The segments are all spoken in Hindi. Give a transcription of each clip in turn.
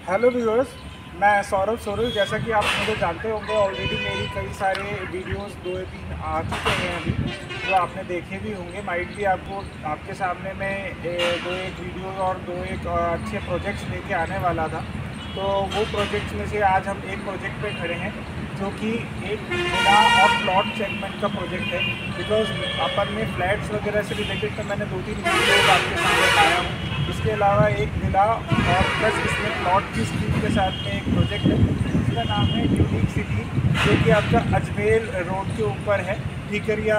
हेलो व्यूअर्स, मैं सौरभ सोरेल। जैसा कि आप मुझे जानते होंगे, ऑलरेडी मेरी कई सारे वीडियोस 2 या 3 आ चुके हैं अभी, जो आपने देखे भी होंगे। माइट भी आपको आपके सामने में 2 एक वीडियोस और 2 एक अच्छे प्रोजेक्ट्स लेके आने वाला था। तो वो प्रोजेक्ट्स में से आज हम एक प्रोजेक्ट पे खड़े हैं, जो कि एक विला और प्लॉट सेगमेंट का प्रोजेक्ट है। बिकॉज अपन में फ्लैट्स वगैरह से रिलेटेड तो मैंने 2-3 वीडियोज आपके सामने लाया हूँ। इसके अलावा एक विला और प्लस इसमें प्लॉट की स्कीम के साथ में एक प्रोजेक्ट है, जिसका नाम है यूनिक सिटी, जो कि आपका अजमेर रोड के ऊपर है, ठीकरिया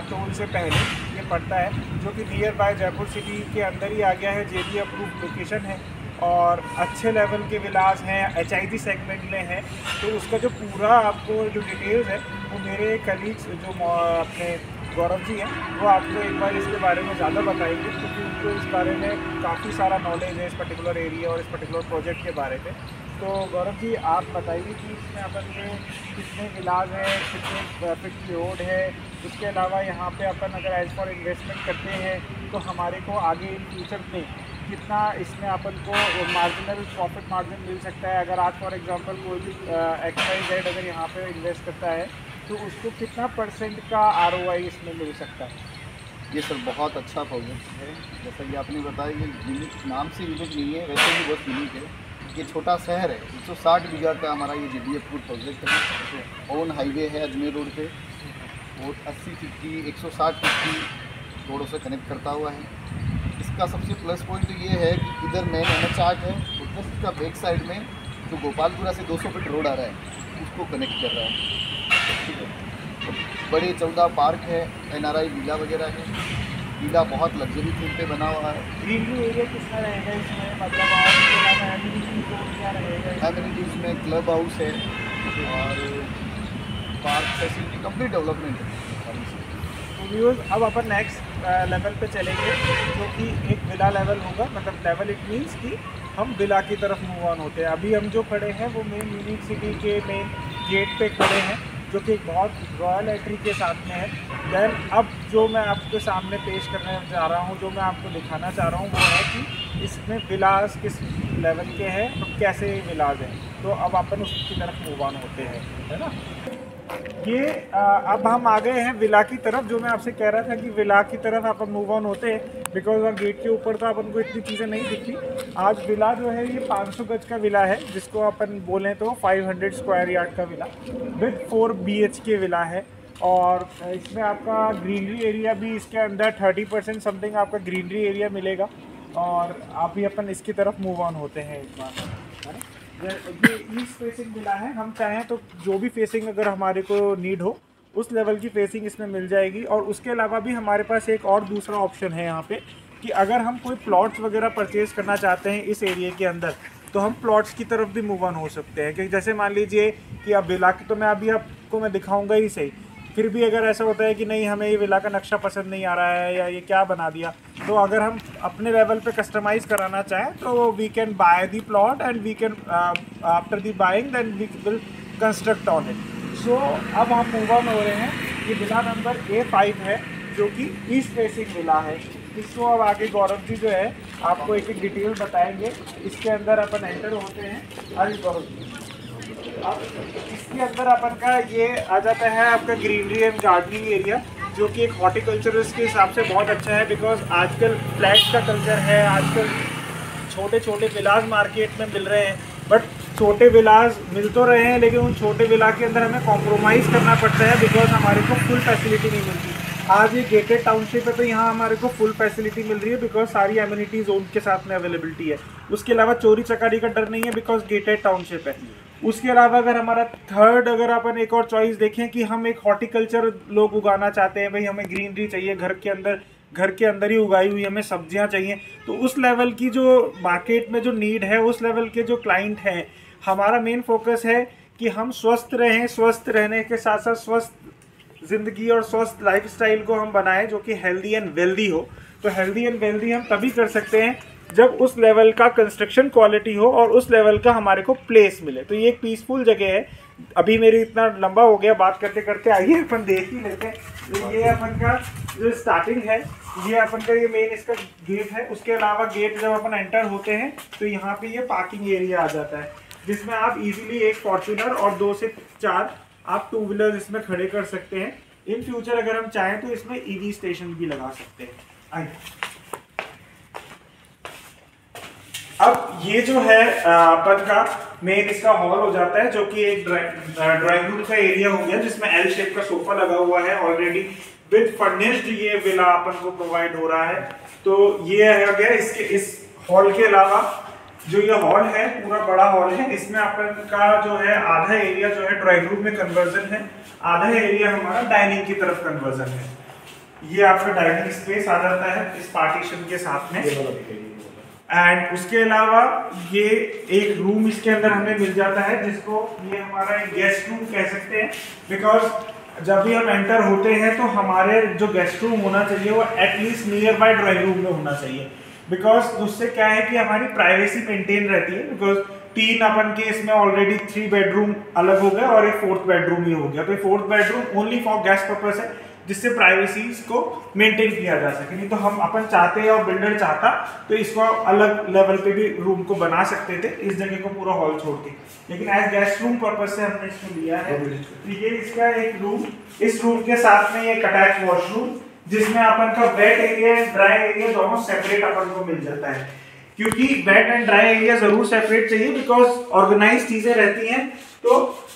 टोल से पहले ये पड़ता है, जो कि नियर बाय जयपुर सिटी के अंदर ही आ गया है। जेबी अप्रूव्ड लोकेशन है और अच्छे लेवल के विलास हैं, HIG सेगमेंट में है। तो उसका जो पूरा आपको जो डिटेल्स है वो मेरे कलीग्स जो अपने गौरव जी हैं, वो आपको एक बार इसके बारे में ज़्यादा बताएंगे, क्योंकि उनको इस बारे में काफ़ी सारा नॉलेज है, इस पर्टिकुलर एरिया और इस पर्टिकुलर प्रोजेक्ट के बारे में। तो गौरव जी, आप बताइए कि इसमें अपन को कितने विलास हैं, कितने फिट रोड है। उसके अलावा यहाँ पे अपन अगर एज फॉर इन्वेस्टमेंट करते हैं तो हमारे को आगे इन फ्यूचर में कितना इसमें अपन को मार्जिनल प्रॉफिट मार्जिन मिल सकता है। अगर आज फॉर एग्जांपल कोई भी XYZ अगर यहाँ पे इन्वेस्ट करता है तो उसको कितना % का ROI इसमें मिल सकता है। ये सर बहुत अच्छा प्रोजेक्ट है। जैसा कि आपने बताया कि यूनिक नाम से यूनिक नहीं है, वैसे भी बहुत यूनिक है। ये छोटा शहर है, 160 बीघा का हमारा ये JB अप्रूव्ड प्रोजेक्ट है। ऑन हाईवे है अजमेर रोड पे, और 80-50 160-50 रोडों से कनेक्ट करता हुआ है। इसका सबसे प्लस पॉइंट तो ये है कि इधर मेन NH8 है, और प्लस इसका बैक साइड में जो गोपालपुरा से 200 फीट रोड आ रहा है उसको कनेक्ट कर रहा है। ठीक है, बड़े 14 पार्क है, NRI विला वगैरह है। विला बहुत लग्जरी थीम पे बना हुआ है। ग्रीनरी एरिया कितना रहेगा इसमें, मतलब और इसके अलावा एमिनिटीज क्या रहेगा? एमिनिटीज में क्लब हाउस है और पार्क फैसिलिटी, कंप्लीट डेवलपमेंट है। तो व्यूअर्स, अब अपन नेक्स्ट लेवल पे चलेंगे, जो कि एक विला लेवल होगा। मतलब लेवल इट मीन्स कि हम विला की तरफ मूव ऑन होते हैं। अभी हम जो खड़े हैं वो मेन यूनिक सिटी के मेन गेट पे खड़े हैं, जो कि एक बहुत रॉयल एंट्री के साथ में है। देन अब जो मैं आपके सामने पेश करने जा रहा हूँ, जो मैं आपको दिखाना चाह रहा हूँ, वो है कि इसमें विलास किस लेवल के हैं और कैसे विलास हैं। तो अब अपन उसकी तरफ मूव ऑन होते हैं, है ना। ये अब हम आ गए हैं विला की तरफ। जो मैं आपसे कह रहा था कि विला की तरफ अपन मूव ऑन होते हैं, बिकॉज वहाँ गेट के ऊपर तो अपन को इतनी चीज़ें नहीं दिखती। आज विला जो है ये 500 गज का विला है, जिसको अपन बोलें तो 500 स्क्वायर यार्ड का विला विद 4 BHK विला है। और इसमें आपका ग्रीनरी एरिया भी इसके अंदर 30% समथिंग आपका ग्रीनरी एरिया मिलेगा। और अभी अपन इसकी तरफ मूव ऑन होते हैं एक बार, है ना। ये ईस्ट फेसिंग विला है। हम चाहें तो जो भी फेसिंग अगर हमारे को नीड हो उस लेवल की फेसिंग इसमें मिल जाएगी। और उसके अलावा भी हमारे पास एक और दूसरा ऑप्शन है यहाँ पे, कि अगर हम कोई प्लॉट्स वगैरह परचेज़ करना चाहते हैं इस एरिया के अंदर, तो हम प्लॉट्स की तरफ भी मूव ऑन हो सकते हैं। क्योंकि जैसे मान लीजिए कि अब विला की तो मैं अभी आपको मैं दिखाऊंगा ही सही, फिर भी अगर ऐसा होता है कि नहीं हमें ये विला का नक्शा पसंद नहीं आ रहा है या ये क्या बना दिया, तो अगर हम अपने लेवल पे कस्टमाइज़ कराना चाहें तो we can buy the plot and we can after the buying then we will construct on it. So अब हम मूव ऑन हो रहे हैं। ये विला नंबर A5 है, जो कि ईस्ट फेसिंग विला है। इसको अब आगे गौरव जी जो है आपको एक एक डिटेल बताएंगे। इसके अंदर अपन एंटर होते हैं। अरे गौरव जी, अब इसके अंदर अपन का ये आ जाता है आपका ग्रीनरी एंड गार्डनिंग एरिया, जो कि एक हॉर्टिकल्चरिस्ट के हिसाब से बहुत अच्छा है। बिकॉज आजकल फ्लैट्स का कल्चर है, आजकल छोटे छोटे विलास मार्केट में मिल रहे हैं, बट छोटे विलास मिल तो रहे हैं लेकिन उन छोटे विला के अंदर हमें कॉम्प्रोमाइज़ करना पड़ता है, बिकॉज हमारे को फुल फैसिलिटी नहीं मिलती। आज ये गेटेड टाउनशिप है तो यहाँ हमारे को फुल फैसिलिटी मिल रही है, बिकॉज सारी एमिनिटीज़ उनके साथ में अवेलेबिलिटी है। उसके अलावा चोरी चकारी का डर नहीं है, बिकॉज गेटेड टाउनशिप है। उसके अलावा अगर हमारा थर्ड अगर अपन एक और चॉइस देखें कि हम एक हॉर्टिकल्चर लोग उगाना चाहते हैं, भाई हमें ग्रीनरी चाहिए, घर के अंदर ही उगाई हुई हमें सब्जियां चाहिए, तो उस लेवल की जो मार्केट में जो नीड है, उस लेवल के जो क्लाइंट हैं, हमारा मेन फोकस है कि हम स्वस्थ रहें। स्वस्थ रहने के साथ साथ स्वस्थ ज़िंदगी और स्वस्थ लाइफस्टाइल को हम बनाएं, जो कि हेल्दी एंड वेल्दी हो। तो हेल्दी एंड वेल्दी हम तभी कर सकते हैं जब उस लेवल का कंस्ट्रक्शन क्वालिटी हो और उस लेवल का हमारे को प्लेस मिले। तो ये एक पीसफुल जगह है। अभी मेरी इतना लंबा हो गया बात करते करते, आइए अपन देख ही लेते हैं। तो ये अपन का जो स्टार्टिंग है ये अपन का ये मेन इसका गेट है। उसके अलावा गेट जब अपन एंटर होते हैं तो यहाँ पे ये पार्किंग एरिया आ जाता है, जिसमें आप इजीली एक फॉर्च्यूनर और 2 से 4 आप 2 व्हीलर इसमें खड़े कर सकते हैं। इन फ्यूचर अगर हम चाहें तो इसमें ईवी स्टेशन भी लगा सकते हैं। आइए, अब ये जो है अपन का मेन इसका हॉल हो जाता है, जो कि एक ड्राइंग रूम का एरिया हो गया, जिसमें एल शेप का सोफा लगा हुआ है ऑलरेडी विद फर्निश्ड। ये विला अपन को प्रोवाइड हो रहा है। तो ये है गया इसके इस हॉल के अलावा जो ये हॉल है पूरा बड़ा हॉल है, इसमें अपन का जो है आधा एरिया जो है ड्राइंग रूम में कन्वर्जन है, आधा एरिया हमारा डाइनिंग की तरफ कन्वर्जन है। ये आपका डाइनिंग स्पेस आ जाता है इस पार्टीशन के साथ में। एंड उसके अलावा ये एक रूम इसके अंदर हमें मिल जाता है, जिसको ये हमारा एक गेस्ट रूम कह सकते हैं, बिकॉज जब भी हम एंटर होते हैं तो हमारे जो गेस्ट रूम होना चाहिए वो at least near by drawing room में होना चाहिए, बिकॉज उससे क्या है कि हमारी प्राइवेसी मेंटेन रहती है। बिकॉज 3 अपन के इसमें ऑलरेडी 3 बेडरूम अलग हो गए और एक 4th बेडरूम ही हो गया। तो 4th bedroom only for guest purpose है, जिससे प्राइवेसी को मेंटेन किया जा सके। नहीं तो हम अपन चाहते हैं और बिल्डर चाहता तो इसको अलग लेवल पे भी रूम को बना सकते थे, इस जगह को पूरा हॉल छोड़ के, लेकिन एज गेस्ट रूम पर्पस से हमने इसको लिया है। तो ये इसका एक रूम, इस रूम के साथ में एक अटैच वॉशरूम, जिसमें अपन का wait area and dry area दोनों सेपरेट अपन को मिल जाता है, क्योंकि वेट एंड ड्राई एरिया जरूर सेपरेट चाहिए, बिकॉज ऑर्गेनाइज चीजें रहती हैं तो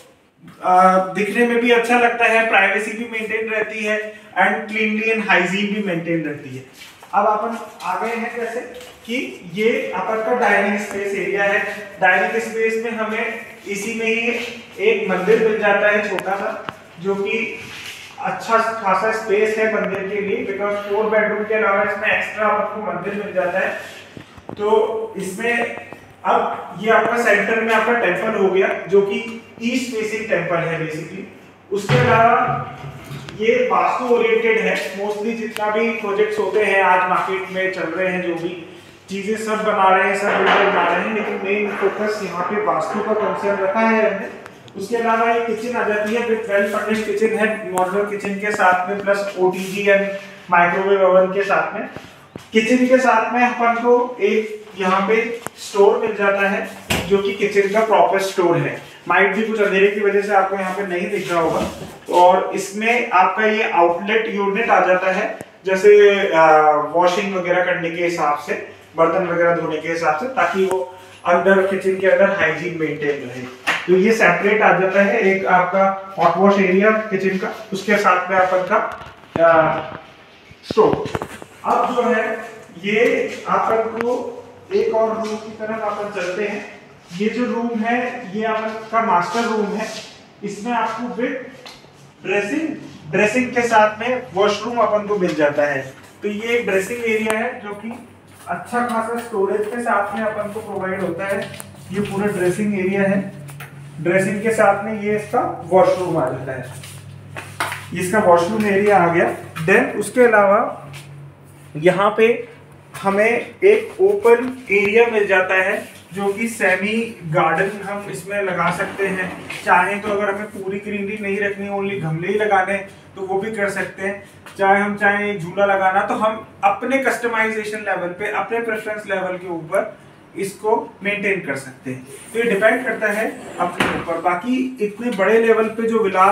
दिखने में भी अच्छा लगता है, प्राइवेसी भी मेंटेन रहती है एंड क्लीनली एंड हाइजीन भी मेंटेन रहती है। अब अपन आ गए हैं जैसे कि ये अपन का डाइनिंग स्पेस एरिया है। डाइनिंग स्पेस में हमें इसी में ही एक मंदिर मिल जाता है छोटा सा, जो कि अच्छा खासा स्पेस है मंदिर के लिए, बिकॉज 4 बेडरूम के अलावा इसमें एक्स्ट्रा आपको मंदिर मिल जाता है। तो इसमें अब ये आपका सेंटर में आपका टेंपल हो गया, जो कि ईस्ट फेसिंग टेंपल है बेसिकली। उसके अलावा ये वास्तु ओरिएंटेड है। मोस्टली जितना भी प्रोजेक्ट्स होते हैं आज मार्केट में चल रहे हैं, जो भी चीजें सब बना रहे हैं, सब बिल्डर बना रहे हैं, लेकिन मेन फोकस यहाँ पे वास्तु का कंसर्न रखा है हमने। उसके अलावा एक किचन आ जाती है, विद वेल फर्निश्ड किचन है, मॉड्यूलर किचन के साथ में, plus OTG and microwave oven के साथ में। किचन के साथ में अपन को एक यहाँ पे स्टोर मिल जाता है, जो कि किचन का प्रॉपर स्टोर है। माइट भी कुछ अंधेरे की वजह से आपको यहाँ पे नहीं दिख रहा होगा। और इसमें आपका ये आउटलेट यूनिट आ जाता है, जैसे वॉशिंग वगैरह करने के हिसाब से, बर्तन वगैरह धोने के हिसाब से, ताकि वो अंदर किचन के अंदर हाइजीन मेंटेन रहे। तो ये सेपरेट आ जाता है एक आपका हॉट वॉश एरिया किचन का, उसके साथ में अपन का स्टोव। अब जो है ये अपन को एक और रूम की तरफ अपन चलते हैं। ये जो रूम है ये अपन का मास्टर रूम है। इसमें आपको विद ड्रेसिंग के साथ में वॉशरूम अपन को मिल जाता है। तो ये एक ड्रेसिंग एरिया है, जो कि अच्छा खासा स्टोरेज के साथ में अपन को प्रोवाइड होता है। ये पूरा ड्रेसिंग एरिया है। ड्रेसिंग के साथ में ये इसका वॉशरूम आ जाता है। इसका वॉशरूम एरिया आ गया। देन उसके अलावा यहाँ पे हमें एक ओपन एरिया मिल जाता है, जो कि सेमी गार्डन हम इसमें लगा सकते हैं। चाहे तो अगर हमें पूरी ग्रीनरी नहीं रखनी, ओनली गमले ही लगाने, तो वो भी कर सकते हैं। चाहे हम चाहें झूला लगाना, तो हम अपने कस्टमाइजेशन लेवल पे, अपने प्रेफरेंस लेवल के ऊपर इसको मेंटेन कर सकते हैं। तो ये डिपेंड करता है अपने ऊपर। बाकी इतने बड़े लेवल पे जो विला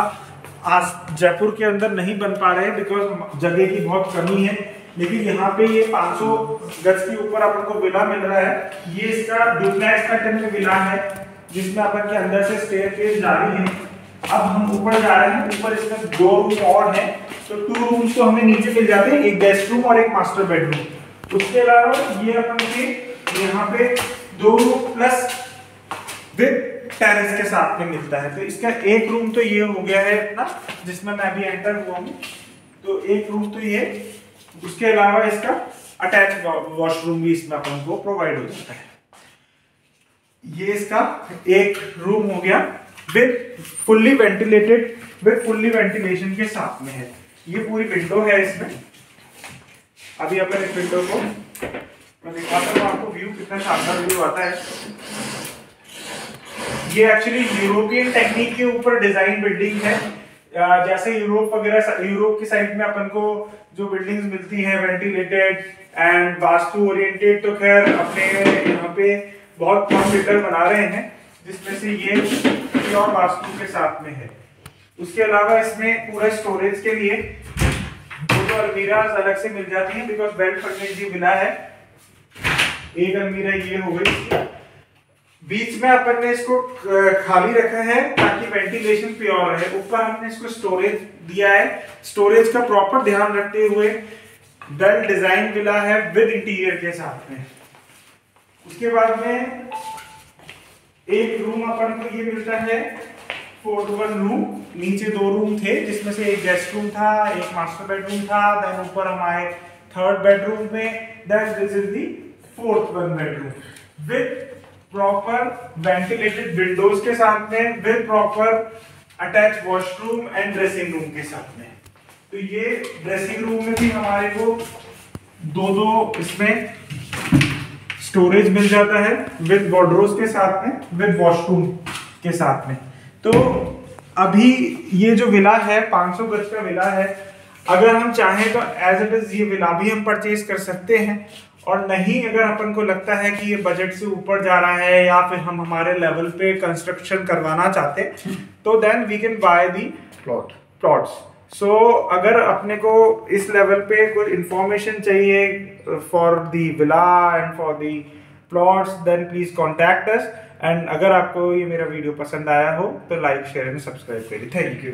आज जयपुर के अंदर नहीं बन पा रहे हैं, बिकॉज जगह की बहुत कमी है। लेकिन यहाँ पे ये 500 गज के ऊपर अपन को विला मिल रहा है। ये इसका डुप्लेक्स पैटर्न में विला है, जिसमें अपन के अंदर से स्टेयरकेस जारी है। अब हम ऊपर जा रहे हैं। ऊपर इसमें 2 रूम और हैं, तो 2 रूम्स तो हमें नीचे मिल जाते हैं, एक गेस्ट रूम और एक मास्टर बेडरूम। उसके अलावा ये अपन के यहाँ पे 2 रूम प्लस विद टेरेस के साथ में मिलता है। तो इसका एक रूम तो ये हो गया है अपना, जिसमें मैं अभी एंटर हुआ हूँ। तो एक रूम तो ये, उसके अलावा इसका अटैच वॉशरूम भी इसमें अपन को प्रोवाइड हो जाता है। ये इसका एक रूम हो गया with fully ventilated, with fully ventilation के साथ में है। ये पूरी विंडो है इसमें। अभी अपन इस विंडो को मैं दिखाता हूँ आपको, व्यू कितना शानदार व्यू आता है। ये एक्चुअली यूरोपियन टेक्निक के ऊपर डिजाइन बिल्डिंग है। जैसे यूरोप वगैरह, यूरोप की साइड में अपन को जो बिल्डिंग्स मिलती हैं वेंटिलेटेड एंड वास्तु ओरिएंटेड, तो खैर अपने यहाँ पे बहुत कम बिल्डर बना रहे हैं, जिसमें से ये प्योर वास्तु के साथ में है। उसके अलावा इसमें पूरा स्टोरेज के लिए तो अलमीराज अलग से मिल जाती हैं, बिकॉज वेल फर्निश्ड विला है। एक अलमीरा ये हो गई, बीच में अपन ने इसको खाली रखा है ताकि वेंटिलेशन प्योर रहे। ऊपर हमने इसको स्टोरेज दिया है, स्टोरेज का प्रॉपर ध्यान रखते हुए वेल डिजाइन विला है विद इंटीरियर के साथ में। उसके बाद में एक रूम अपन को ये मिलता है 4-to-1 रूम। नीचे 2 रूम थे, जिसमें से एक गेस्ट रूम था, एक मास्टर बेडरूम था, देन ऊपर हम आए 3rd बेडरूम में, then this is the 4th bedroom with proper ventilated windows के साथ में, with proper attach washroom and dressing room के साथ में। तो ये ड्रेसिंग रूम में भी हमारे को 2-2 इसमें स्टोरेज मिल जाता है विद वार्डरोब्स के साथ में, विद वॉशरूम के साथ में। तो अभी ये जो विला है 500 गज का विला है। अगर हम चाहें तो एज इट इज ये विला भी हम परचेज कर सकते हैं, और नहीं अगर अपन को लगता है कि ये बजट से ऊपर जा रहा है या फिर हम हमारे लेवल पे कंस्ट्रक्शन करवाना चाहते हैं, तो then we can buy the plots. So अगर अपने को इस लेवल पे कोई इंफॉर्मेशन चाहिए for the villa and for the plots, then please contact us. And अगर आपको ये मेरा वीडियो पसंद आया हो तो लाइक शेयर एंड सब्सक्राइब करिए। Thank you.